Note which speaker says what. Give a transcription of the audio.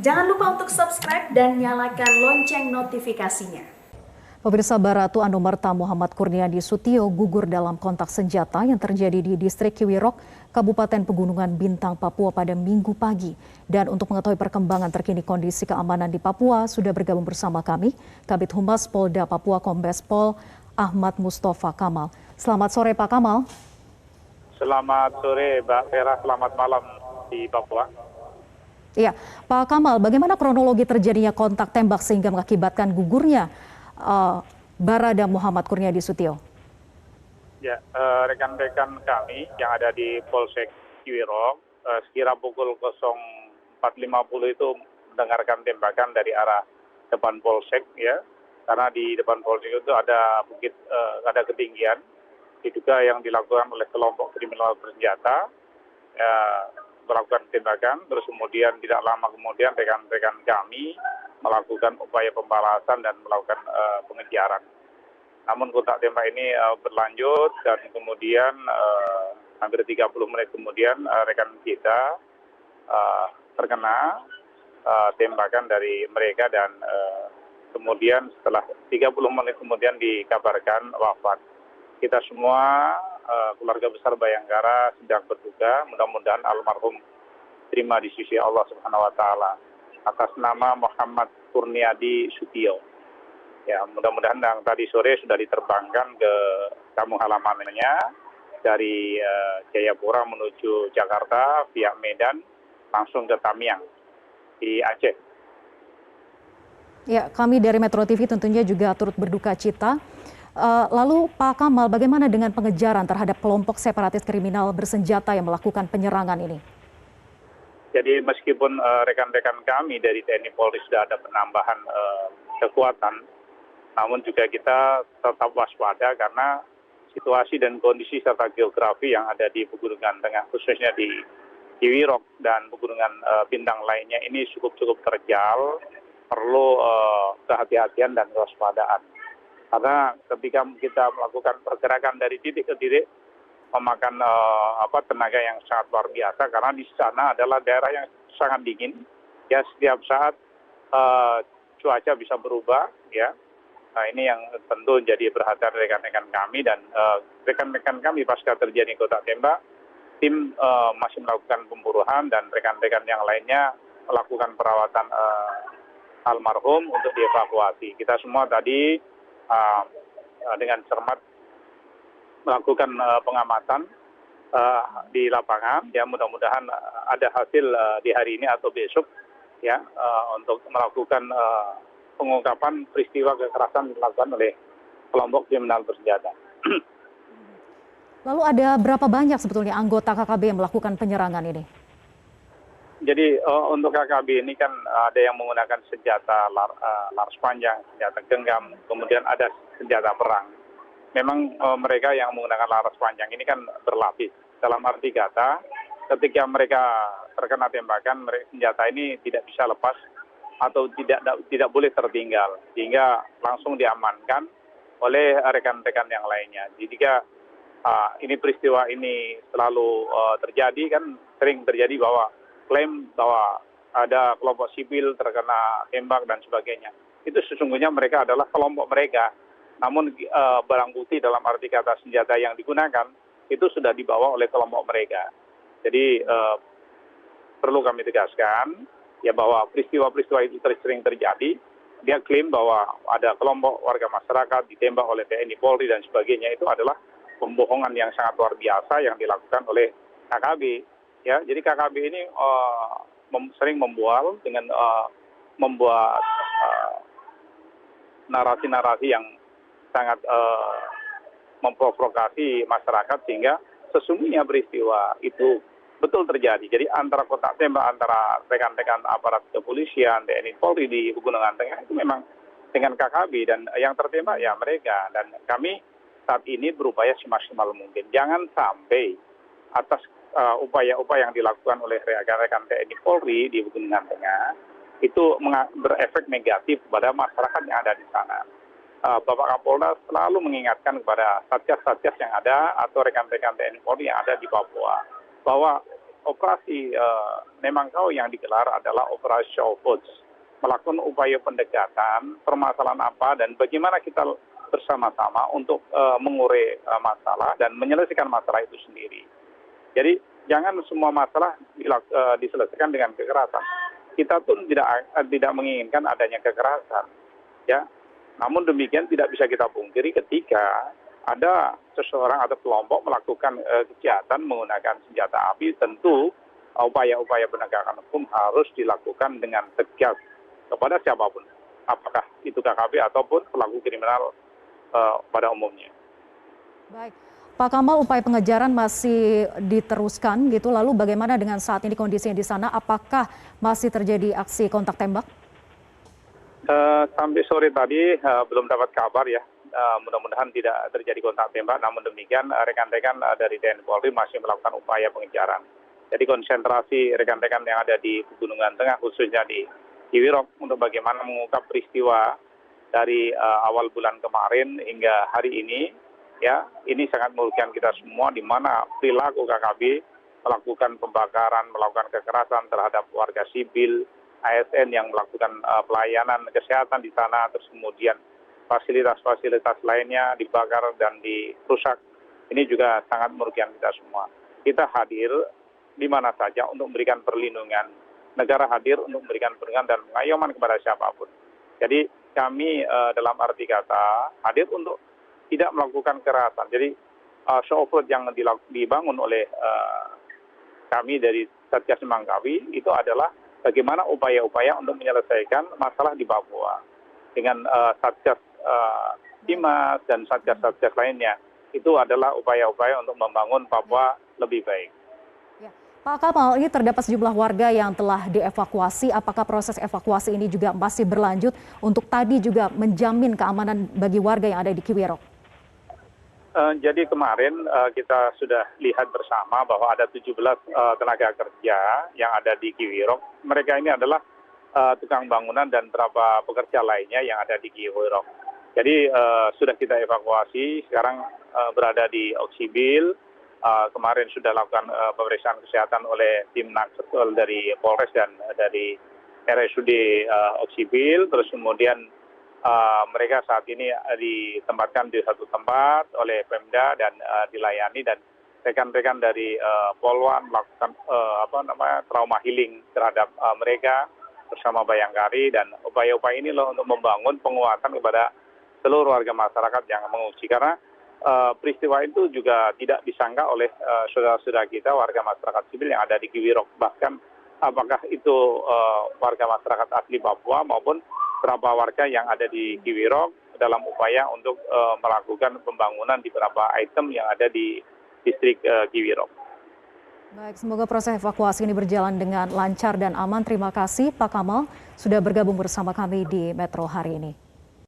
Speaker 1: Jangan lupa untuk subscribe dan nyalakan lonceng notifikasinya.
Speaker 2: Pemirsa, Baratu Anumerta Muhammad Kurniadi Sutio gugur dalam kontak senjata yang terjadi di distrik Kiwirok, Kabupaten Pegunungan Bintang, Papua pada Minggu pagi. Dan untuk mengetahui perkembangan terkini kondisi keamanan di Papua, sudah bergabung bersama kami, Kabid Humas Polda Papua Kombes Pol Ahmad Mustafa Kamal. Selamat sore Pak Kamal.
Speaker 3: Selamat sore Mbak Vera, selamat malam di Papua.
Speaker 2: Iya, Pak Kamal, bagaimana kronologi terjadinya kontak tembak sehingga mengakibatkan gugurnya Barada Muhammad Kurniadi Sutio?
Speaker 3: Ya, rekan-rekan kami yang ada di Polsek Kiwirok, sekira pukul 04.50 itu mendengarkan tembakan dari arah depan Polsek, ya, karena di depan Polsek itu ada bukit, ada ketinggian, diduga yang dilakukan oleh kelompok kriminal bersenjata, ya, melakukan tembakan, terus kemudian tidak lama kemudian rekan-rekan kami melakukan upaya pembalasan dan melakukan pengejaran. Namun kontak tembak ini berlanjut dan kemudian hampir 30 menit kemudian rekan kita terkena tembakan dari mereka dan kemudian setelah 30 menit kemudian dikabarkan wafat. Kita semua keluarga besar Bayangkara sedang berduka, mudah-mudahan almarhum terima di sisi Allah Subhanahu wa taala atas nama Muhammad Kurniadi Sutio. Ya, mudah-mudahan yang tadi sore sudah diterbangkan ke kampung halamannya dari Jayapura menuju Jakarta via Medan langsung ke Tamiang di Aceh.
Speaker 2: Ya, kami dari Metro TV tentunya juga turut berduka cita. Lalu Pak Kamal, bagaimana dengan pengejaran terhadap kelompok separatis kriminal bersenjata yang melakukan penyerangan ini?
Speaker 3: Jadi meskipun rekan-rekan kami dari TNI Polri sudah ada penambahan kekuatan, namun juga kita tetap waspada karena situasi dan kondisi serta geografi yang ada di Pegunungan Tengah, khususnya di Kiwirok dan Pegunungan Bintang lainnya ini cukup terjal, perlu kehati-hatian dan kewaspadaan. Karena ketika kita melakukan pergerakan dari titik ke titik, memakan tenaga yang sangat luar biasa karena di sana adalah daerah yang sangat dingin, ya setiap saat cuaca bisa berubah, ya. Nah ini yang tentu jadi perhatian rekan-rekan kami dan rekan-rekan kami pasca terjadi kontak tembak, tim masih melakukan pemburuan dan rekan-rekan yang lainnya melakukan perawatan almarhum untuk dievakuasi. Kita semua tadi dengan cermat melakukan pengamatan di lapangan, ya mudah-mudahan ada hasil di hari ini atau besok, ya untuk melakukan pengungkapan peristiwa kekerasan dilakukan oleh kelompok kriminal bersenjata.
Speaker 2: Lalu ada berapa banyak sebetulnya anggota KKB yang melakukan penyerangan ini? Jadi
Speaker 3: untuk KKB ini kan ada yang menggunakan senjata laras panjang, senjata genggam, kemudian ada senjata perang. Memang mereka yang menggunakan laras panjang ini kan berlapis. Dalam arti kata, ketika mereka terkena tembakan, senjata ini tidak bisa lepas atau tidak boleh tertinggal, sehingga langsung diamankan oleh rekan-rekan yang lainnya. Jika ini peristiwa ini selalu terjadi, kan sering terjadi bahwa klaim bahwa ada kelompok sipil terkena tembak dan sebagainya. Itu sesungguhnya mereka adalah kelompok mereka. Namun barang bukti dalam arti kata senjata yang digunakan itu sudah dibawa oleh kelompok mereka. Jadi perlu kami tegaskan ya bahwa peristiwa-peristiwa itu sering terjadi. Dia klaim bahwa ada kelompok warga masyarakat ditembak oleh TNI Polri dan sebagainya, itu adalah pembohongan yang sangat luar biasa yang dilakukan oleh KKB. Ya, jadi KKB ini sering membual dengan membuat narasi-narasi yang sangat memprovokasi masyarakat sehingga sesungguhnya peristiwa itu betul terjadi. Jadi antara kontak tembak antara rekan-rekan aparat kepolisian, TNI Polri di Pegunungan Tengah itu memang dengan KKB dan yang tertembak ya mereka. Dan kami saat ini berupaya semaksimal mungkin. Jangan sampai atas upaya-upaya yang dilakukan oleh rekan-rekan TNI Polri di Pegunungan Tengah itu berefek negatif kepada masyarakat yang ada di sana. Bapak Kapolda selalu mengingatkan kepada satgas-satgas yang ada atau rekan-rekan TNI Polri yang ada di Papua bahwa operasi Nemangkau yang digelar adalah operasi show votes, melakukan upaya pendekatan permasalahan apa dan bagaimana kita bersama-sama untuk mengurai masalah dan menyelesaikan masalah itu sendiri. Jadi jangan semua masalah diselesaikan dengan kekerasan. Kita pun tidak menginginkan adanya kekerasan, ya. Namun demikian tidak bisa kita pungkiri ketika ada seseorang atau kelompok melakukan kejahatan menggunakan senjata api, tentu upaya-upaya penegakan hukum harus dilakukan dengan tegas kepada siapapun, apakah itu KKP ataupun pelaku kriminal pada umumnya.
Speaker 2: Baik, Pak Kamal, upaya pengejaran masih diteruskan gitu. Lalu bagaimana dengan saat ini kondisinya di sana? Apakah masih terjadi aksi kontak tembak?
Speaker 3: Sampai sore tadi belum dapat kabar ya. Mudah-mudahan tidak terjadi kontak tembak. Namun demikian rekan-rekan dari TNI Polri masih melakukan upaya pengejaran. Jadi konsentrasi rekan-rekan yang ada di Pegunungan Tengah khususnya di Kiwirok untuk bagaimana mengungkap peristiwa dari awal bulan kemarin hingga hari ini. Ya, ini sangat merugikan kita semua di mana perilaku KKB melakukan pembakaran, melakukan kekerasan terhadap warga sipil, ASN yang melakukan pelayanan kesehatan di sana, terus kemudian fasilitas-fasilitas lainnya dibakar dan dirusak. Ini juga sangat merugikan kita semua. Kita hadir di mana saja untuk memberikan perlindungan. Negara hadir untuk memberikan perlindungan dan pengayoman kepada siapapun. Jadi kami dalam arti kata hadir untuk tidak melakukan kekerasan. Jadi show vote yang dibangun oleh kami dari Satgas Nemangkawi itu adalah bagaimana upaya-upaya untuk menyelesaikan masalah di Papua dengan Satgas Timas dan Satgas-Satgas lainnya. Itu adalah upaya-upaya untuk membangun Papua lebih baik.
Speaker 2: Ya. Pak Kamal, ini terdapat sejumlah warga yang telah dievakuasi. Apakah proses evakuasi ini juga masih berlanjut untuk tadi juga menjamin keamanan bagi warga yang ada di Kiwirok?
Speaker 3: Jadi kemarin kita sudah lihat bersama bahwa ada 17 tenaga kerja yang ada di Kiwirok. Mereka ini adalah tukang bangunan dan beberapa pekerja lainnya yang ada di Kiwirok. Jadi sudah kita evakuasi, sekarang berada di Oksibil. Kemarin sudah lakukan pemeriksaan kesehatan oleh tim Naksul dari Polres dan dari RSUD Oksibil. Terus kemudian mereka saat ini ditempatkan di satu tempat oleh Pemda dan dilayani, dan rekan-rekan dari Polwan melakukan trauma healing terhadap mereka bersama Bayangkari, dan upaya-upaya ini loh untuk membangun penguatan kepada seluruh warga masyarakat yang mengungsi, karena peristiwa itu juga tidak disangka oleh saudara-saudara kita warga masyarakat sipil yang ada di Kiwirok, bahkan apakah itu warga masyarakat asli Papua maupun beberapa warga yang ada di Kiwirok dalam upaya untuk melakukan pembangunan di beberapa item yang ada di distrik Kiwirok.
Speaker 2: Baik, semoga proses evakuasi ini berjalan dengan lancar dan aman. Terima kasih Pak Kamal sudah bergabung bersama kami di Metro hari ini.